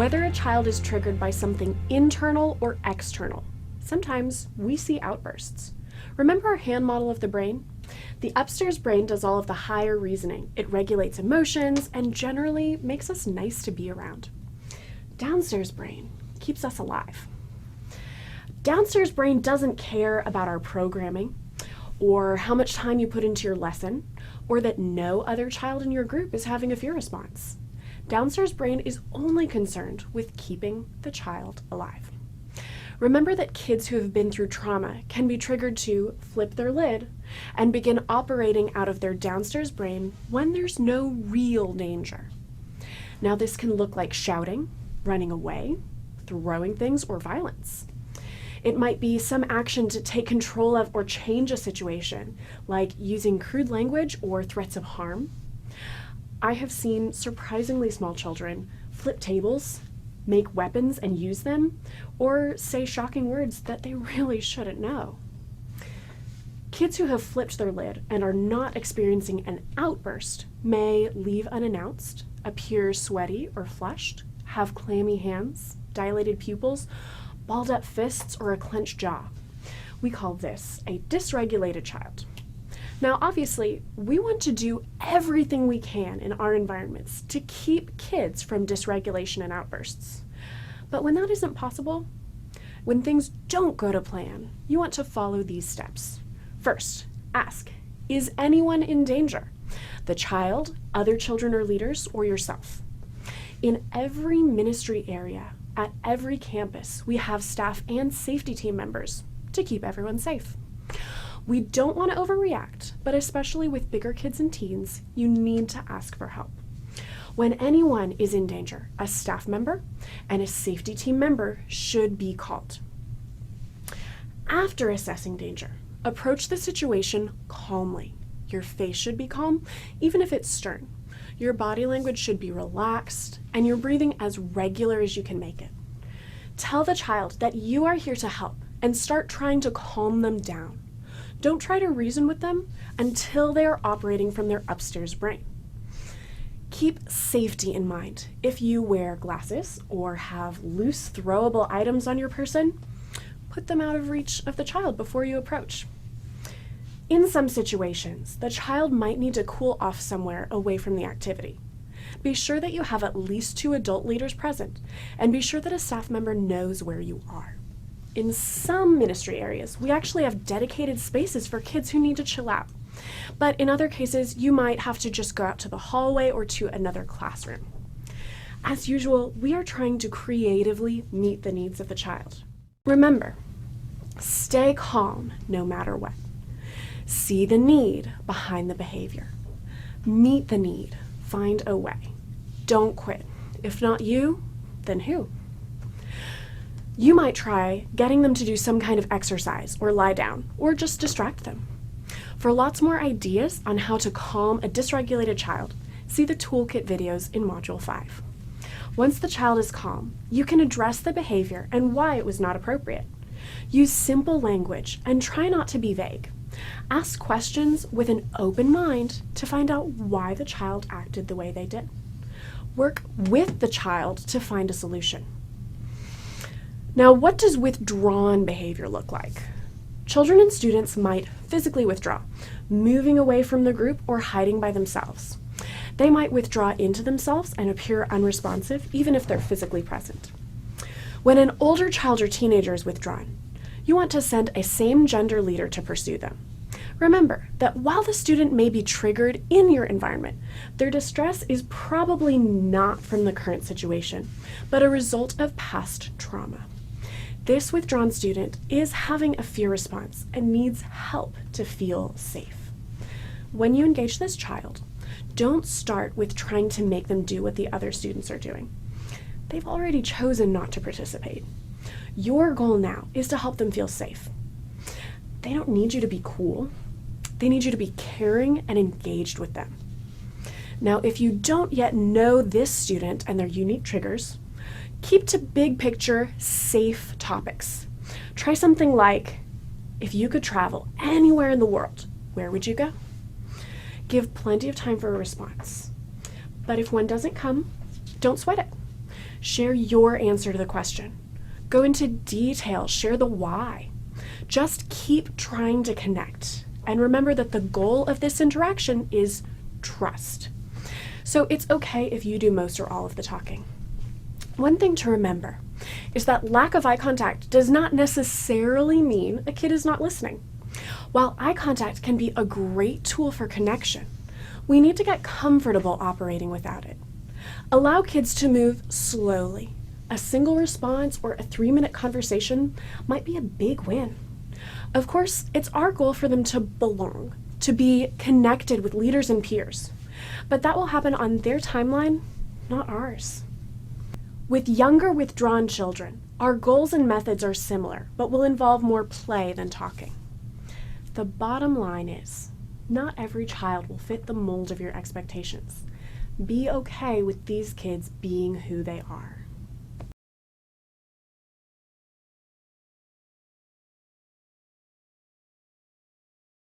Whether a child is triggered by something internal or external, sometimes we see outbursts. Remember our hand model of the brain? The upstairs brain does all of the higher reasoning. It regulates emotions and generally makes us nice to be around. Downstairs brain keeps us alive. Downstairs brain doesn't care about our programming or how much time you put into your lesson or that no other child in your group is having a fear response. Downstairs brain is only concerned with keeping the child alive. Remember that kids who have been through trauma can be triggered to flip their lid and begin operating out of their downstairs brain when there's no real danger. Now this can look like shouting, running away, throwing things, or violence. It might be some action to take control of or change a situation, like using crude language or threats of harm. I have seen surprisingly small children flip tables, make weapons and use them, or say shocking words that they really shouldn't know. Kids who have flipped their lid and are not experiencing an outburst may leave unannounced, appear sweaty or flushed, have clammy hands, dilated pupils, balled up fists, or a clenched jaw. We call this a dysregulated child. Now, obviously, we want to do everything we can in our environments to keep kids from dysregulation and outbursts. But when that isn't possible, when things don't go to plan, you want to follow these steps. First, ask, is anyone in danger? The child, other children or leaders, or yourself? In every ministry area, at every campus, we have staff and safety team members to keep everyone safe. We don't want to overreact, but especially with bigger kids and teens, you need to ask for help. When anyone is in danger, a staff member and a safety team member should be called. After assessing danger, approach the situation calmly. Your face should be calm, even if it's stern. Your body language should be relaxed, and your breathing as regular as you can make it. Tell the child that you are here to help and start trying to calm them down. Don't try to reason with them until they are operating from their upstairs brain. Keep safety in mind. If you wear glasses or have loose throwable items on your person, put them out of reach of the child before you approach. In some situations, the child might need to cool off somewhere away from the activity. Be sure that you have at least 2 adult leaders present, and be sure that a staff member knows where you are. In some ministry areas, we actually have dedicated spaces for kids who need to chill out. But in other cases, you might have to just go out to the hallway or to another classroom. As usual, we are trying to creatively meet the needs of the child. Remember, stay calm no matter what. See the need behind the behavior. Meet the need. Find a way. Don't quit. If not you, then who? You might try getting them to do some kind of exercise or lie down, or just distract them. For lots more ideas on how to calm a dysregulated child, see the toolkit videos in Module 5. Once the child is calm, you can address the behavior and why it was not appropriate. Use simple language and try not to be vague. Ask questions with an open mind to find out why the child acted the way they did. Work with the child to find a solution. Now, what does withdrawn behavior look like? Children and students might physically withdraw, moving away from the group or hiding by themselves. They might withdraw into themselves and appear unresponsive, even if they're physically present. When an older child or teenager is withdrawn, you want to send a same-gender leader to pursue them. Remember that while the student may be triggered in your environment, their distress is probably not from the current situation, but a result of past trauma. This withdrawn student is having a fear response and needs help to feel safe. When you engage this child, don't start with trying to make them do what the other students are doing. They've already chosen not to participate. Your goal now is to help them feel safe. They don't need you to be cool. They need you to be caring and engaged with them. Now, if you don't yet know this student and their unique triggers, keep to big picture, safe topics. Try something like, if you could travel anywhere in the world, where would you go? Give plenty of time for a response. But if one doesn't come, don't sweat it. Share your answer to the question. Go into detail, share the why. Just keep trying to connect. And remember that the goal of this interaction is trust. So it's okay if you do most or all of the talking. One thing to remember is that lack of eye contact does not necessarily mean a kid is not listening. While eye contact can be a great tool for connection, we need to get comfortable operating without it. Allow kids to move slowly. A single response or a 3-minute conversation might be a big win. Of course, it's our goal for them to belong, to be connected with leaders and peers, but that will happen on their timeline, not ours. With younger withdrawn children, our goals and methods are similar, but will involve more play than talking. The bottom line is, not every child will fit the mold of your expectations. Be okay with these kids being who they are.